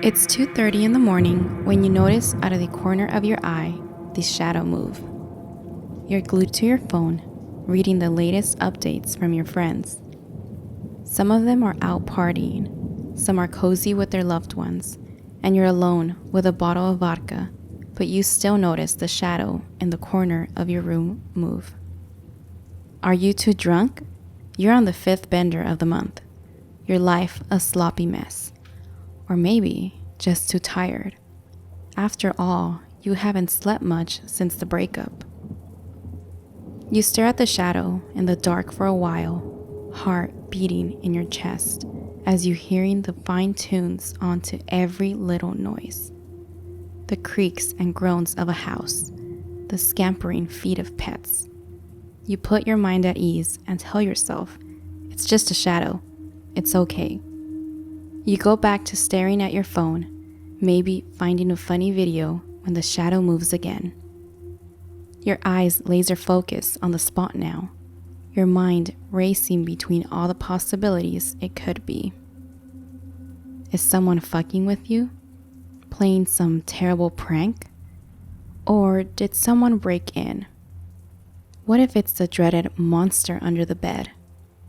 It's 2:30 in the morning when you notice out of the corner of your eye the shadow move. You're glued to your phone, reading the latest updates from your friends. Some of them are out partying, some are cozy with their loved ones, and you're alone with a bottle of vodka, but you still notice the shadow in the corner of your room move. Are you too drunk? You're on the 5th bender of the month. Your life a sloppy mess. Or maybe just too tired. After all, you haven't slept much since the breakup. You stare at the shadow in the dark for a while, heart beating in your chest as you're hearing the fine tunes onto every little noise. The creaks and groans of a house, the scampering feet of pets. You put your mind at ease and tell yourself, it's just a shadow, it's okay. You go back to staring at your phone, maybe finding a funny video when the shadow moves again. Your eyes laser focus on the spot now, your mind racing between all the possibilities it could be. Is someone fucking with you? Playing some terrible prank? Or did someone break in? What if it's the dreaded monster under the bed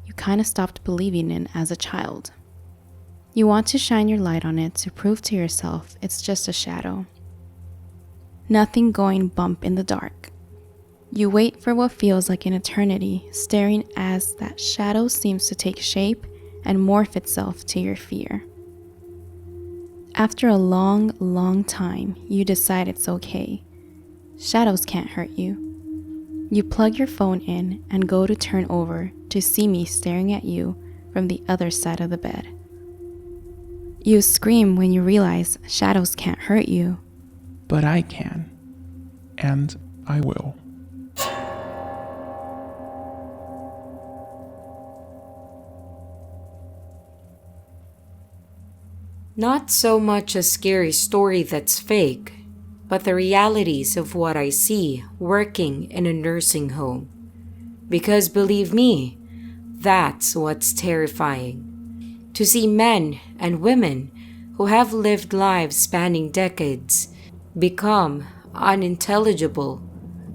you kind of stopped believing in as a child? You want to shine your light on it to prove to yourself it's just a shadow. Nothing going bump in the dark. You wait for what feels like an eternity, staring as that shadow seems to take shape and morph itself to your fear. After a long, long time, you decide it's okay. Shadows can't hurt you. You plug your phone in and go to turn over to see me staring at you from the other side of the bed. You scream when you realize shadows can't hurt you. But I can. And I will. Not so much a scary story that's fake, but the realities of what I see working in a nursing home. Because believe me, that's what's terrifying. To see men and women who have lived lives spanning decades become unintelligible,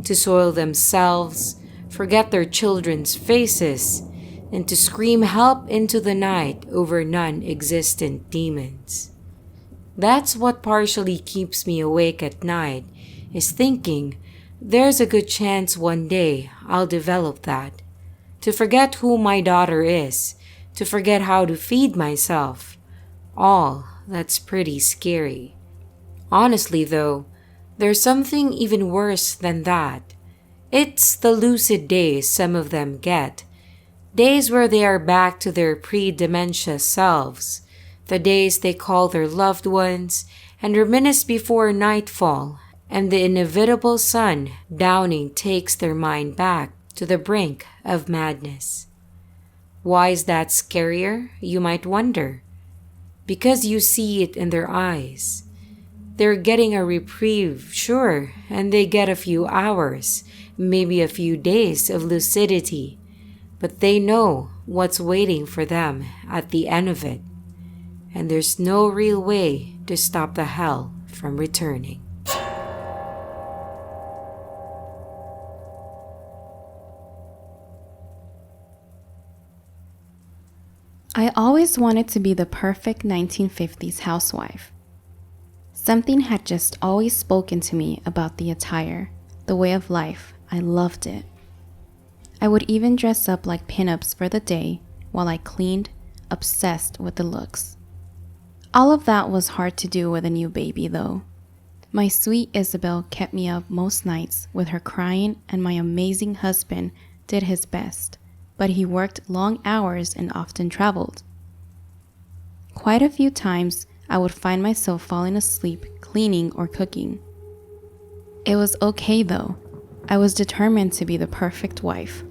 to soil themselves, forget their children's faces, and to scream help into the night over non-existent demons. That's what partially keeps me awake at night, is thinking there's a good chance one day I'll develop that. To forget who my daughter is, to forget how to feed myself. All that's pretty scary. Honestly though, there's something even worse than that. It's the lucid days some of them get. Days where they are back to their pre-dementia selves. The days they call their loved ones and reminisce before nightfall, and the inevitable sun downing takes their mind back to the brink of madness. Why is that scarier, you might wonder? Because you see it in their eyes. They're getting a reprieve, sure, and they get a few hours, maybe a few days of lucidity, but they know what's waiting for them at the end of it, and there's no real way to stop the hell from returning. I always wanted to be the perfect 1950s housewife. Something had just always spoken to me about the attire, the way of life. I loved it. I would even dress up like pinups for the day while I cleaned, obsessed with the looks. All of that was hard to do with a new baby though. My sweet Isabel kept me up most nights with her crying, and my amazing husband did his best, but he worked long hours and often traveled. Quite a few times, I would find myself falling asleep cleaning or cooking. It was okay though. I was determined to be the perfect wife.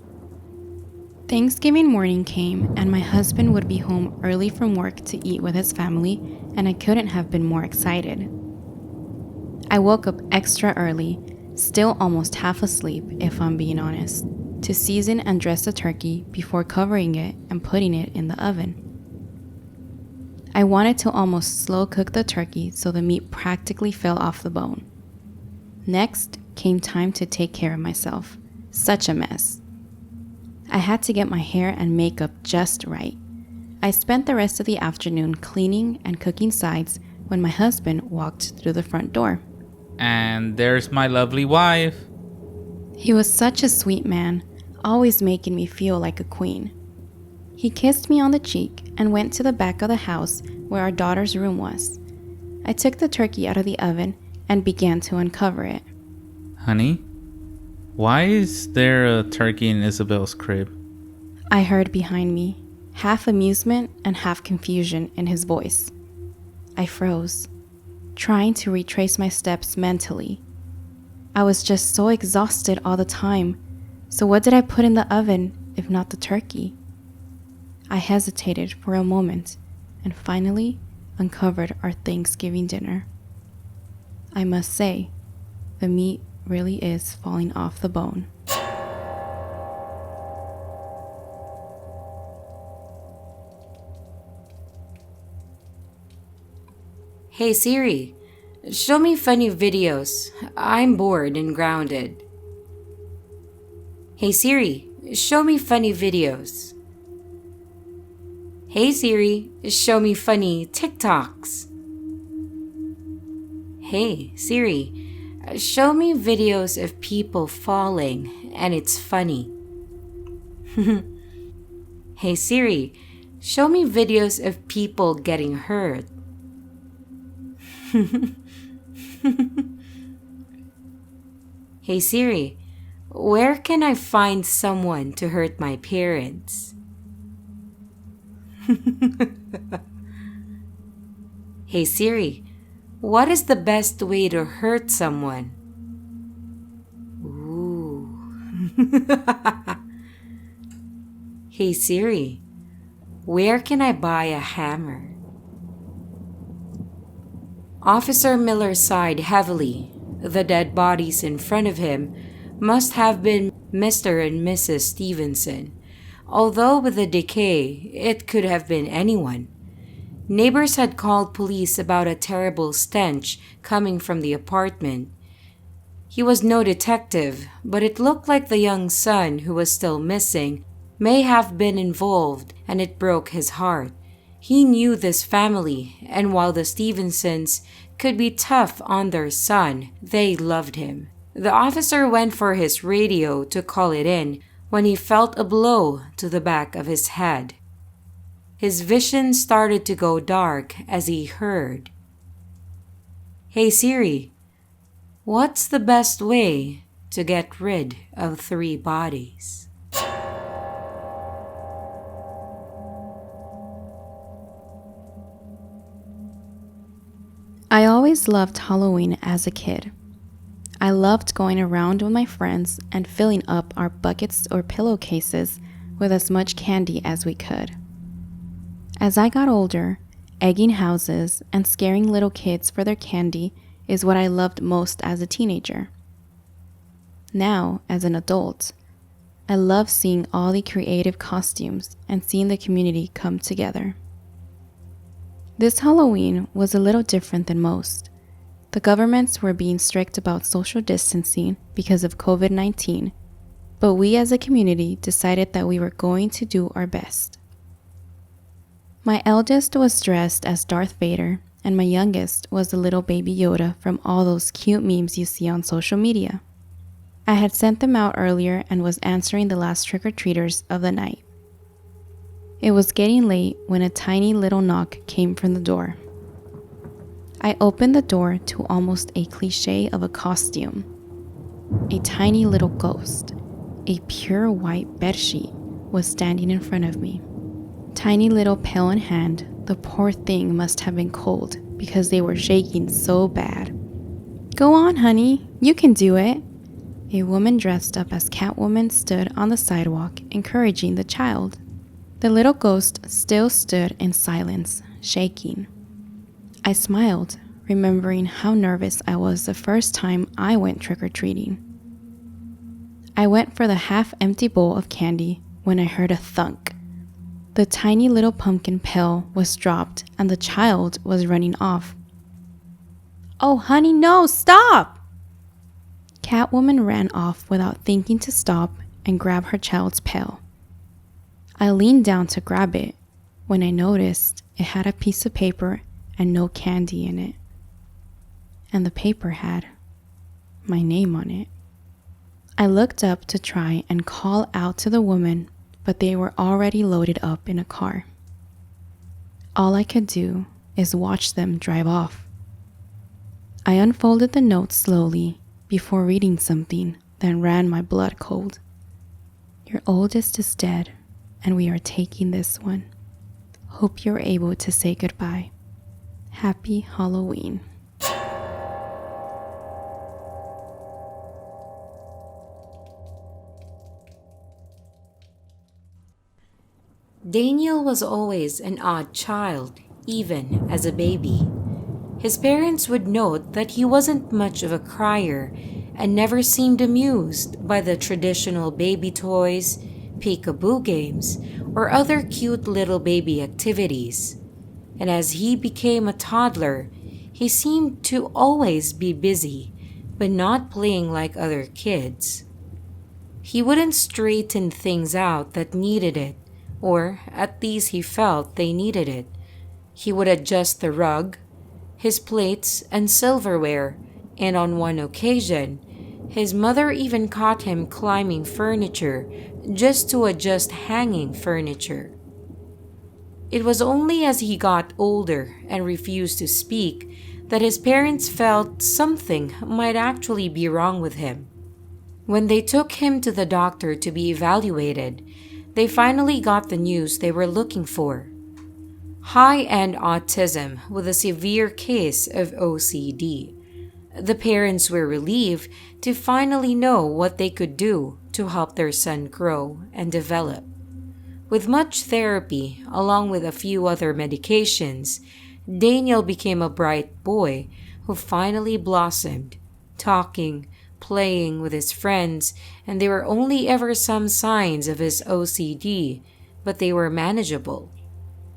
Thanksgiving morning came and my husband would be home early from work to eat with his family, and I couldn't have been more excited. I woke up extra early, still almost half asleep if I'm being honest, to season and dress the turkey before covering it and putting it in the oven. I wanted to almost slow cook the turkey so the meat practically fell off the bone. Next came time to take care of myself. Such a mess. I had to get my hair and makeup just right. I spent the rest of the afternoon cleaning and cooking sides when my husband walked through the front door. And there's my lovely wife. He was such a sweet man, always making me feel like a queen. He kissed me on the cheek and went to the back of the house where our daughter's room was. I took the turkey out of the oven and began to uncover it. Honey, why is there a turkey in Isabel's crib? I heard behind me, half amusement and half confusion in his voice. I froze, trying to retrace my steps mentally. I was just so exhausted all the time, so what did I put in the oven if not the turkey? I hesitated for a moment and finally uncovered our Thanksgiving dinner. I must say, the meat really is falling off the bone. Hey Siri, show me funny videos. I'm bored and grounded. Hey Siri, show me funny videos. Hey Siri, show me funny TikToks. Hey Siri, show me videos of people falling and it's funny. Hey Siri, show me videos of people getting hurt. Hey Siri, where can I find someone to hurt my parents? Hey Siri, what is the best way to hurt someone? Ooh. Hey Siri, where can I buy a hammer? Officer Miller sighed heavily. The dead bodies in front of him must have been Mr. and Mrs. Stevenson. Although with the decay, it could have been anyone. Neighbors had called police about a terrible stench coming from the apartment. He was no detective, but it looked like the young son who was still missing may have been involved, and it broke his heart. He knew this family, and while the Stevensons could be tough on their son, they loved him. The officer went for his radio to call it in when he felt a blow to the back of his head. His vision started to go dark as he heard, "Hey Siri, what's the best way to get rid of 3 bodies?" I always loved Halloween as a kid. I loved going around with my friends and filling up our buckets or pillowcases with as much candy as we could. As I got older, egging houses and scaring little kids for their candy is what I loved most as a teenager. Now, as an adult, I love seeing all the creative costumes and seeing the community come together. This Halloween was a little different than most. The governments were being strict about social distancing because of COVID-19, but we as a community decided that we were going to do our best. My eldest was dressed as Darth Vader, and my youngest was the little baby Yoda from all those cute memes you see on social media. I had sent them out earlier and was answering the last trick-or-treaters of the night. It was getting late when a tiny little knock came from the door. I opened the door to almost a cliche of a costume. A tiny little ghost, a pure white bedsheet, was standing in front of me. Tiny little pail in hand, the poor thing must have been cold because they were shaking so bad. "Go on, honey, you can do it." A woman dressed up as Catwoman stood on the sidewalk, encouraging the child. The little ghost still stood in silence, shaking. I smiled, remembering how nervous I was the first time I went trick-or-treating. I went for the half-empty bowl of candy when I heard a thunk. The tiny little pumpkin pill was dropped and the child was running off. "Oh, honey, no, stop!" Catwoman ran off without thinking to stop and grab her child's pill. I leaned down to grab it when I noticed it had a piece of paper and no candy in it. And the paper had my name on it. I looked up to try and call out to the woman, but they were already loaded up in a car. All I could do is watch them drive off. I unfolded the note slowly before reading something that ran my blood cold. "Your oldest is dead, and we are taking this one. Hope you're able to say goodbye. Happy Halloween." Daniel was always an odd child, even as a baby. His parents would note that he wasn't much of a crier and never seemed amused by the traditional baby toys, peekaboo games, or other cute little baby activities. And as he became a toddler, he seemed to always be busy, but not playing like other kids. He wouldn't straighten things out that needed it, or at least he felt they needed it. He would adjust the rug, his plates and silverware, and on one occasion, his mother even caught him climbing furniture just to adjust hanging furniture. It was only as he got older and refused to speak that his parents felt something might actually be wrong with him. When they took him to the doctor to be evaluated, they finally got the news they were looking for: high-end autism with a severe case of OCD. The parents were relieved to finally know what they could do to help their son grow and develop. With much therapy, along with a few other medications, Daniel became a bright boy who finally blossomed, talking, playing with his friends, and there were only ever some signs of his OCD, but they were manageable.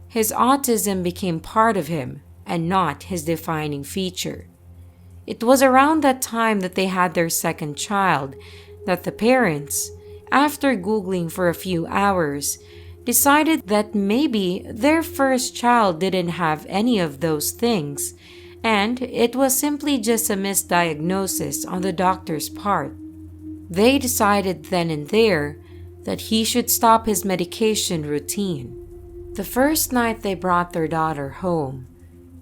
His autism became part of him and not his defining feature. It was around that time that they had their second child that the parents, after Googling for a few hours, decided that maybe their first child didn't have any of those things, and it was simply just a misdiagnosis on the doctor's part. They decided then and there that he should stop his medication routine. The first night they brought their daughter home,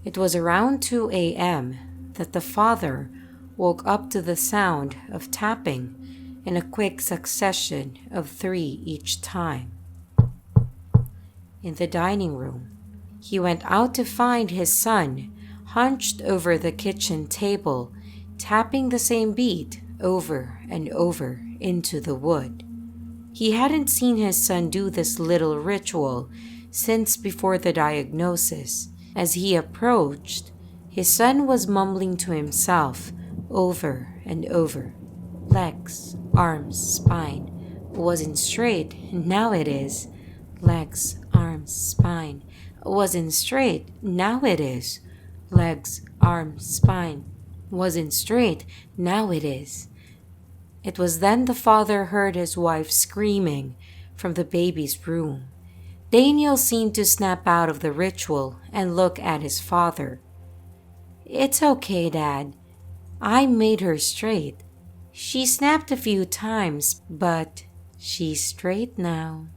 it was around 2 a.m. that the father woke up to the sound of tapping in a quick succession of 3 each time. In the dining room, he went out to find his son hunched over the kitchen table, tapping the same beat over and over into the wood. He hadn't seen his son do this little ritual since before the diagnosis. As he approached, his son was mumbling to himself over and over. Legs, arms, spine. Wasn't straight, now it is. Legs, arms, spine. Wasn't straight, now it is. Legs, arms, spine. Wasn't straight, now it is. It was then the father heard his wife screaming from the baby's room. Daniel seemed to snap out of the ritual and look at his father. "It's okay, Dad. I made her straight. She snapped a few times, but she's straight now."